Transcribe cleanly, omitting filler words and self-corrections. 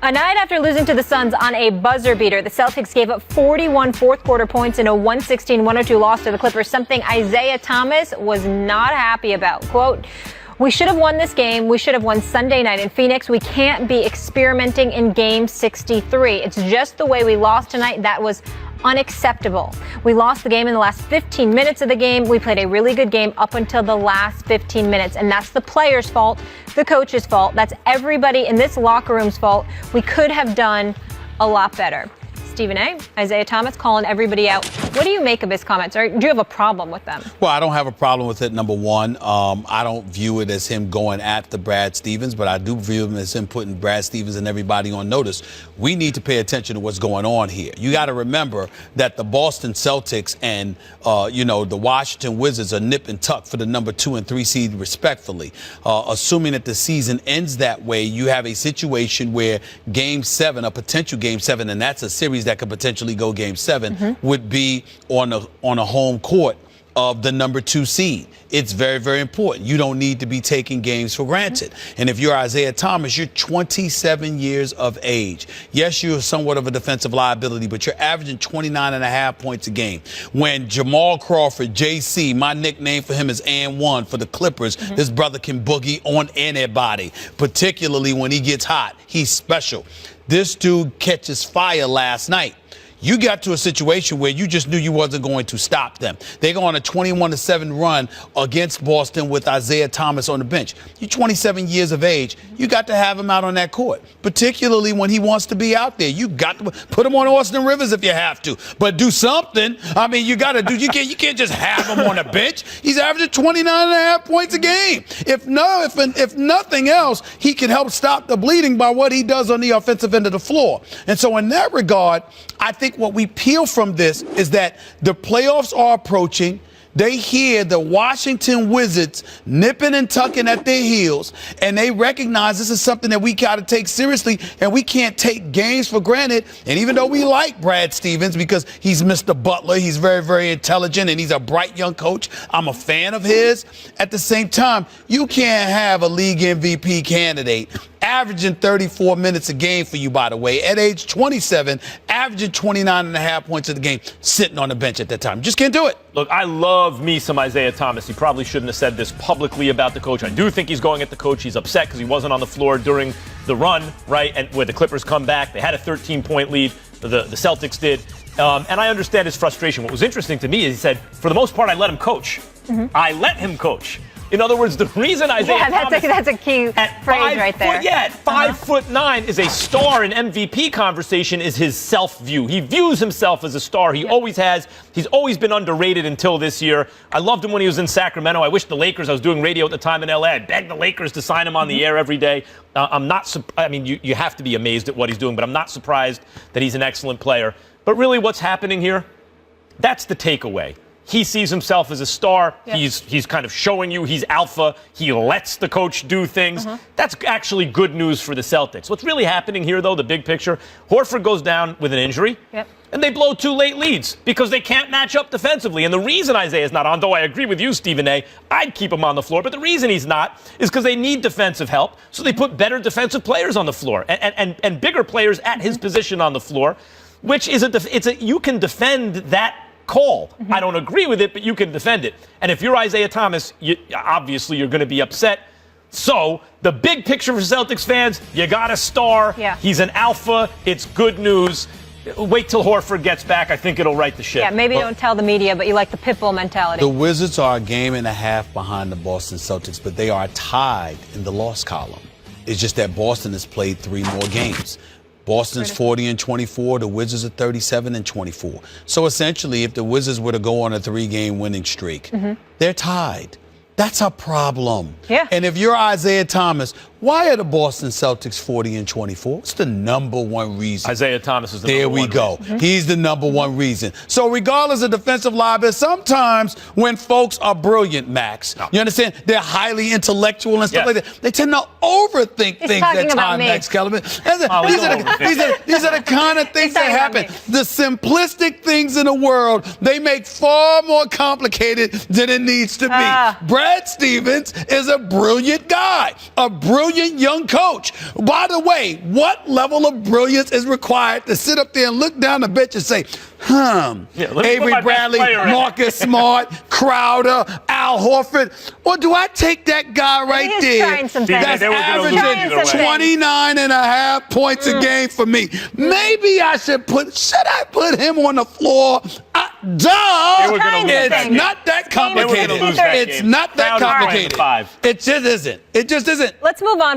A night after losing to the Suns on a buzzer beater, the Celtics gave up 41 fourth-quarter points in a 116-102 loss to the Clippers, something Isaiah Thomas was not happy about. Quote, "We should have won this game. We should have won Sunday night in Phoenix. We can't be experimenting in Game 63. It's just the way we lost tonight. That was unacceptable. We lost the game in the last 15 minutes of the game. We played a really good game up until the last 15 minutes, and that's the players' fault, the coach's fault. That's everybody in this locker room's fault. We could have done a lot better." Stephen A., Isaiah Thomas calling everybody out. What do you make of his comments? Or do you have a problem with them? Well, I don't have a problem with it, number one. I don't view it as him going at the Brad Stevens, but I do view him as him putting Brad Stevens and everybody on notice. We need to pay attention to what's going on here. You got to remember that the Boston Celtics and, the Washington Wizards are nip and tuck for the number 2 and 3 seed, respectfully. Assuming that the season ends that way, you have a situation where Game 7, a potential Game 7, and that's a series that could potentially go Game 7, would be on a home court of the number 2 seed. It's very, very important. You don't need to be taking games for granted. And if you're Isaiah Thomas, you're 27 years of age. Yes, you're somewhat of a defensive liability, but you're averaging 29.5 points a game. When Jamal Crawford, JC, my nickname for him is And1 for the Clippers, this brother can boogie on anybody, particularly when he gets hot. He's special. This dude catches fire last night. You got to a situation where you just knew you wasn't going to stop them. They go on a 21-7 run against Boston with Isaiah Thomas on the bench. You're 27 years of age. You got to have him out on that court, particularly when he wants to be out there. You got to put him on Austin Rivers if you have to, but do something. I mean, you got to do. You can't just have him on the bench. He's averaging 29.5 points a game. If nothing else, he can help stop the bleeding by what he does on the offensive end of the floor. And so in that regard, I think what we peel from this is that the playoffs are approaching. They hear the Washington Wizards nipping and tucking at their heels, and they recognize this is something that we got to take seriously, and we can't take games for granted. And even though we like Brad Stevens because he's Mr. Butler, he's very, very intelligent, and he's a bright young coach, I'm a fan of his. At the same time, you can't have a league MVP candidate averaging 34 minutes a game for you, by the way, at age 27, averaging 29.5 points a game, sitting on the bench at that time. Just can't do it. Look, I love me some Isaiah Thomas. He probably shouldn't have said this publicly about the coach. I do think he's going at the coach. He's upset because he wasn't on the floor during the run, right, and where the Clippers come back. They had a 13-point lead. The Celtics did. And I understand his frustration. What was interesting to me is he said, for the most part, I let him coach. I let him coach. In other words, the reason Isaiah Thomas that's a key phrase right there. At 5'9" is a star in MVP conversation is his self-view. He views himself as a star. He always has. He's always been underrated until this year. I loved him when he was in Sacramento. I wish the Lakers, I was doing radio at the time in LA. I begged the Lakers to sign him on the air every day. You have to be amazed at what he's doing, but I'm not surprised that he's an excellent player. But really what's happening here, that's the takeaway. He sees himself as a star. Yep. He's kind of showing you he's alpha. He lets the coach do things. That's actually good news for the Celtics. What's really happening here, though, the big picture, Horford goes down with an injury. Yep. And they blow 2 late leads because they can't match up defensively. And the reason Isaiah's not on, though I agree with you, Stephen A., I'd keep him on the floor. But the reason he's not is because they need defensive help. So they put better defensive players on the floor and bigger players at his position on the floor, which is you can defend that call. I don't agree with it, but you can defend it. And if you're Isaiah Thomas, obviously you're going to be upset. So the big picture for Celtics fans, you got a star. Yeah. He's an alpha. It's good news. Wait till Horford gets back. I think it'll right the ship. Yeah, maybe don't tell the media, but you like the Pitbull mentality. The Wizards are a game and a half behind the Boston Celtics, but they are tied in the loss column. It's just that Boston has played 3 more games. Boston's 40-24. The Wizards are 37-24. So essentially, if the Wizards were to go on a 3-game winning streak, they're tied. That's a problem. Yeah. And if you're Isaiah Thomas, why are the Boston Celtics 40-24? It's the number one reason. Isaiah Thomas is the number one reason. There we go. He's the number one reason. So regardless of defensive liability, sometimes when folks are brilliant, Max, you understand, they're highly intellectual and stuff like that. They tend to overthink things at times, Max Kellerman. These are the kind of things that happen. The simplistic things in the world, they make far more complicated than it needs to be. Brad Stevens is a brilliant guy, a brilliant brilliant young coach. By the way, what level of brilliance is required to sit up there and look down the bench and say, Avery Bradley, Marcus Smart, Crowder, Al Horford, or do I take that guy right there that's averaging 29 and a half points a game for me? Maybe I should I put him on the floor? It's not that complicated. It's not that complicated. It just isn't. Let's move on.